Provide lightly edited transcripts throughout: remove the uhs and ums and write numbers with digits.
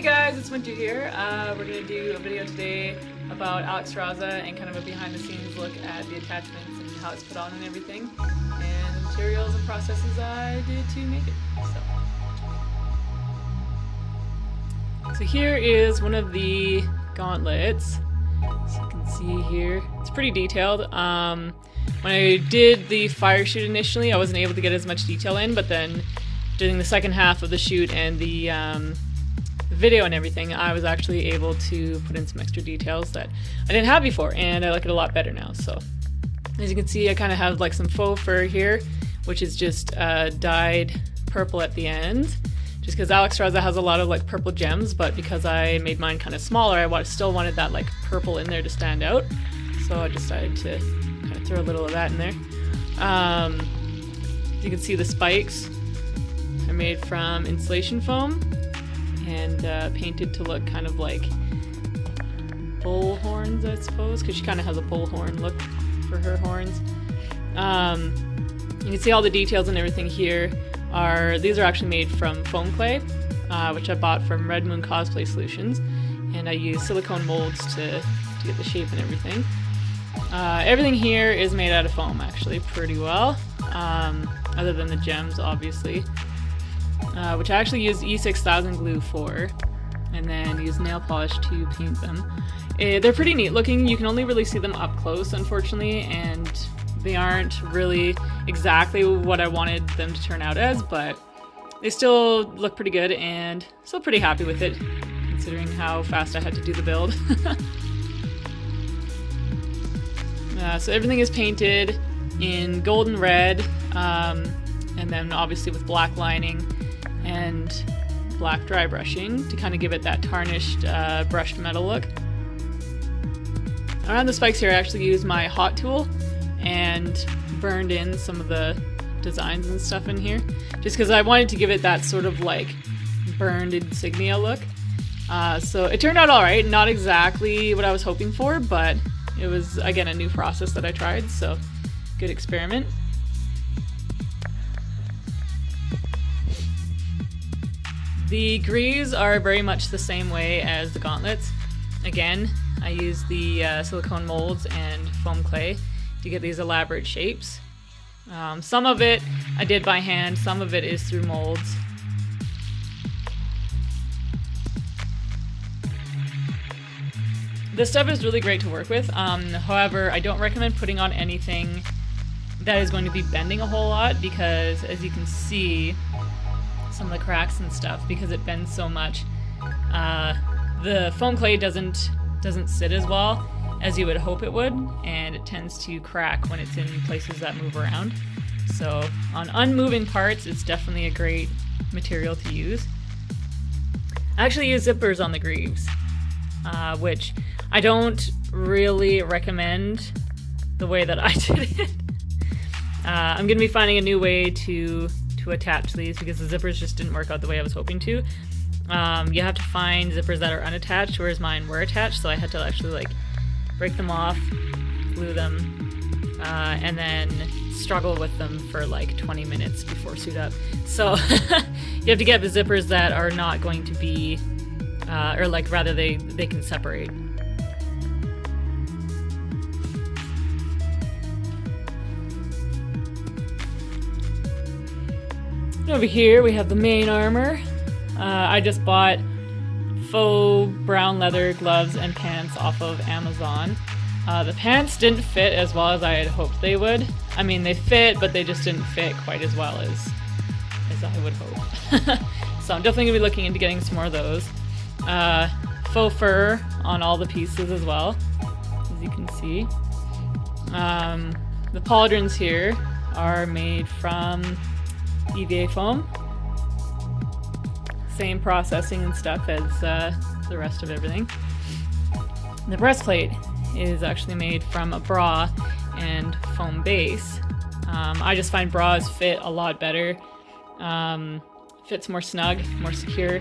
guys, it's Winter here. We're going to do a video today about Alexstrasza and kind of a behind the scenes look at the attachments and how it's put on and everything, and the materials and processes I did to make it. So here is one of the gauntlets. As you can see here, it's pretty detailed. When I did the fire shoot initially, I wasn't able to get as much detail in, but then doing the second half of the shoot and the video and everything, I was actually able to put in some extra details that I didn't have before, and I like it a lot better now. So as you can see, I kind of have like some faux fur here, which is just dyed purple at the end, just because Alexstrasza has a lot of like purple gems, but because I made mine kind of smaller, I still wanted that like purple in there to stand out, so I decided to kind of throw a little of that in there. You can see the spikes are made from insulation foam and painted to look kind of like bull horns, I suppose, because she kind of has a bull horn look for her horns. You can see all the details and everything here. These are actually made from foam clay, which I bought from Red Moon Cosplay Solutions, and I use silicone molds to get the shape and everything. Everything here is made out of foam, actually, pretty well, other than the gems, obviously. Which I actually use E6000 glue for, and then use nail polish to paint them. They're pretty neat looking. You can only really see them up close, unfortunately, and they aren't really exactly what I wanted them to turn out as, but they still look pretty good, and still pretty happy with it, considering how fast I had to do the build. So everything is painted in golden red, and then obviously with black lining and black dry brushing to kind of give it that tarnished brushed metal look. Around the spikes here, I actually used my hot tool and burned in some of the designs and stuff in here, just because I wanted to give it that sort of like burned insignia look. So it turned out alright, not exactly what I was hoping for, but it was, again, a new process that I tried, so good experiment. The greaves are very much the same way as the gauntlets. Again, I use the silicone molds and foam clay to get these elaborate shapes. Some of it I did by hand, some of it is through molds. This stuff is really great to work with. However, I don't recommend putting on anything that is going to be bending a whole lot, because as you can see, some of the cracks and stuff, because it bends so much, the foam clay doesn't sit as well as you would hope it would, and it tends to crack when it's in places that move around. So on unmoving parts, it's definitely a great material to use. I actually use zippers on the greaves, which I don't really recommend the way that I did it. I'm going to be finding a new way to attach these, because the zippers just didn't work out the way I was hoping to. You have to find zippers that are unattached, whereas mine were attached, so I had to actually like break them off, glue them, and then struggle with them for like 20 minutes before suit up. So you have to get the zippers that are not going to be, or like rather they can separate. Over here we have the main armor. I just bought faux brown leather gloves and pants off of Amazon. The pants didn't fit as well as I had hoped they would. I mean, they fit, but they just didn't fit quite as well as I would hope. So I'm definitely going to be looking into getting some more of those. Faux fur on all the pieces as well, as you can see. The pauldrons here are made from EVA foam. Same processing and stuff as the rest of everything. The breastplate is actually made from a bra and foam base. I just find bras fit a lot better. Fits more snug, more secure,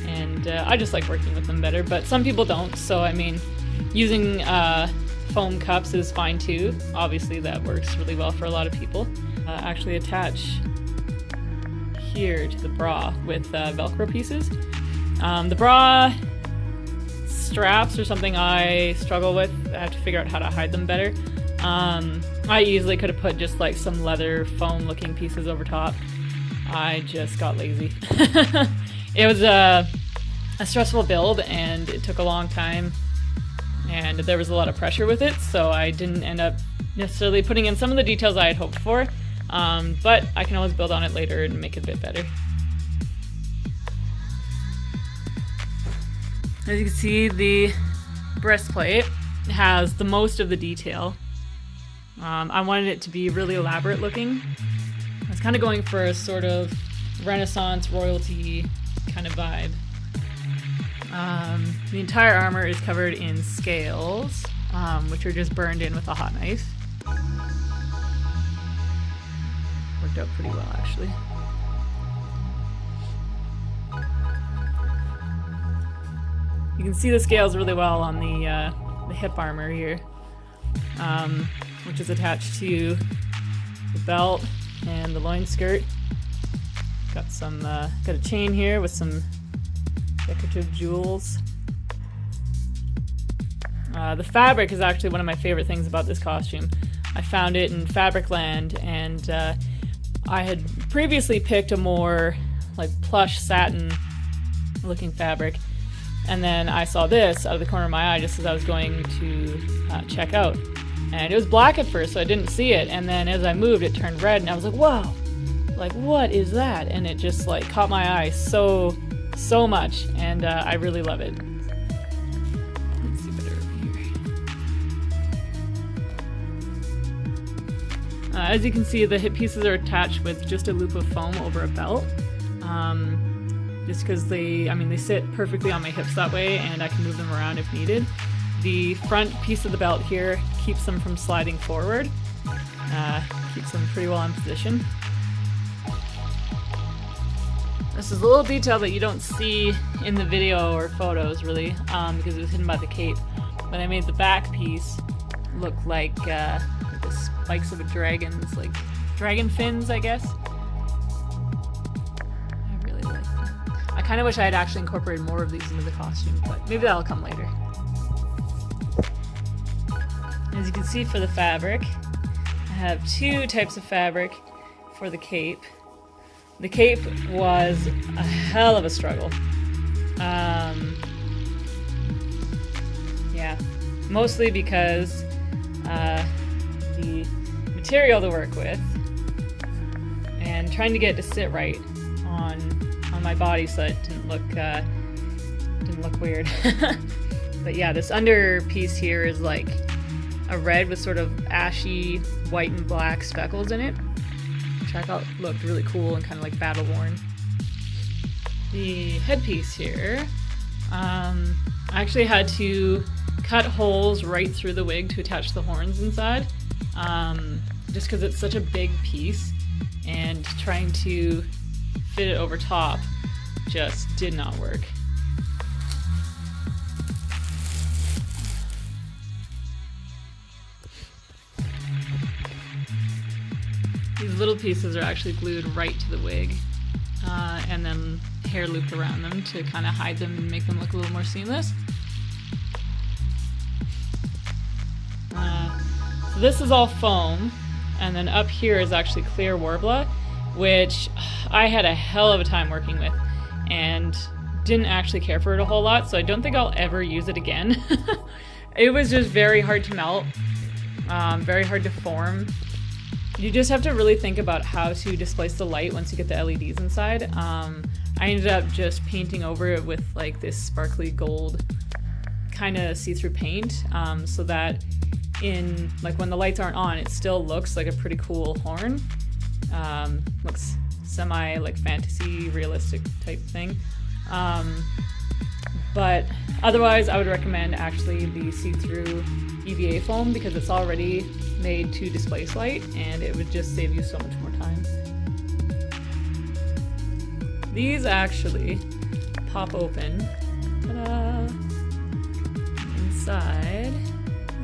and I just like working with them better, but some people don't, so I mean, using foam cups is fine too. Obviously that works really well for a lot of people. Actually attach here to the bra with Velcro pieces. The bra straps are something I struggle with. I have to figure out how to hide them better. I easily could have put just like some leather foam looking pieces over top. I just got lazy. It was a stressful build and it took a long time and there was a lot of pressure with it, so I didn't end up necessarily putting in some of the details I had hoped for, but I can always build on it later and make it a bit better. As you can see, the breastplate has the most of the detail. I wanted it to be really elaborate looking. I was kind of going for a sort of Renaissance royalty kind of vibe. The entire armor is covered in scales, which are just burned in with a hot knife. Worked out pretty well, actually. You can see the scales really well on the hip armor here, which is attached to the belt and the loin skirt. Got a chain here with some decorative jewels. The fabric is actually one of my favorite things about this costume. I found it in Fabricland, and I had previously picked a more like plush satin looking fabric, and then I saw this out of the corner of my eye just as I was going to check out, and it was black at first, so I didn't see it, and then as I moved it turned red and I was like, whoa, like what is that? And it just like caught my eye so much, and I really love it. Let's see better over here. As you can see, the hip pieces are attached with just a loop of foam over a belt. Just because they sit perfectly on my hips that way, and I can move them around if needed. The front piece of the belt here keeps them from sliding forward. Keeps them pretty well in position. This is a little detail that you don't see in the video or photos, really, because it was hidden by the cape. But I made the back piece look like the spikes of a dragon's, like dragon fins, I guess. I really like them. I kind of wish I had actually incorporated more of these into the costume, but maybe that'll come later. As you can see, for the fabric, I have two types of fabric for the cape. The cape was a hell of a struggle. Yeah, mostly because the material to work with and trying to get it to sit right on my body so it didn't look weird. But yeah, this under piece here is like a red with sort of ashy white and black speckles in it, which I thought looked really cool and kind of like battle worn. The headpiece here, I actually had to cut holes right through the wig to attach the horns inside, just because it's such a big piece, and trying to fit it over top just did not work. These little pieces are actually glued right to the wig, and then hair looped around them to kind of hide them and make them look a little more seamless. So this is all foam, and then up here is actually clear Warbler, which I had a hell of a time working with and didn't actually care for it a whole lot, so I don't think I'll ever use it again. It was just very hard to melt, very hard to form. You just have to really think about how to displace the light once you get the LEDs inside. I ended up just painting over it with like this sparkly gold kind of see-through paint, so that in like when the lights aren't on, it still looks like a pretty cool horn. Looks semi like fantasy realistic type thing. But otherwise I would recommend actually the see-through EVA foam, because it's already made to displace light and it would just save you so much more time. These actually pop open. Ta-da! Inside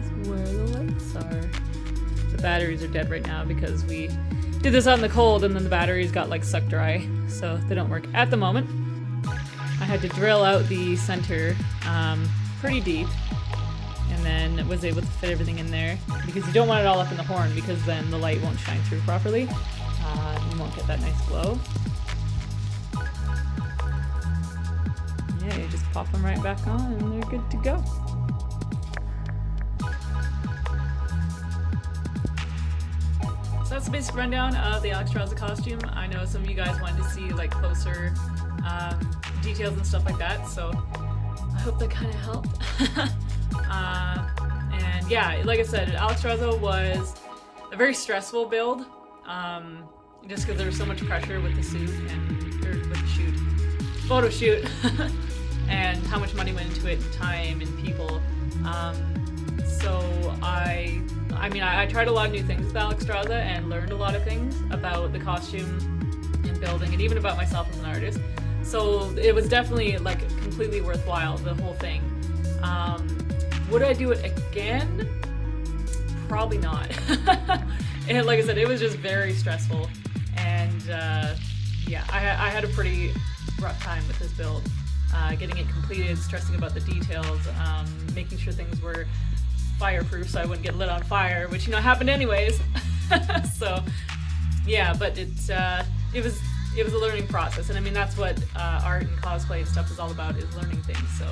is where the lights are. The batteries are dead right now because we did this out in the cold and then the batteries got like sucked dry, so they don't work at the moment. I had to drill out the center pretty deep, and then was able to fit everything in there, because you don't want it all up in the horn, because then the light won't shine through properly. You won't get that nice glow. Yeah, you just pop them right back on and they're good to go. So that's the basic rundown of the Alexstrasza costume. I know some of you guys wanted to see like closer details and stuff like that, so I hope that kind of helped. And yeah, like I said, Alexstrasza was a very stressful build, just because there was so much pressure with the suit and with the photo shoot, and how much money went into it, time and people. So I tried a lot of new things with Alexstrasza and learned a lot of things about the costume and building, and even about myself as an artist. So it was definitely like completely worthwhile, the whole thing. Would I do it again? Probably not. And like I said, it was just very stressful, and yeah, I had a pretty rough time with this build. Getting it completed, stressing about the details, making sure things were fireproof so I wouldn't get lit on fire, which, you know, happened anyways. So yeah, but it was a learning process, and I mean that's what art and cosplay and stuff is all about, is learning things. So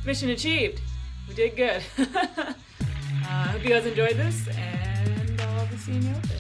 mission achieved. We did good. I hope you guys enjoyed this, and I'll be seeing you out there.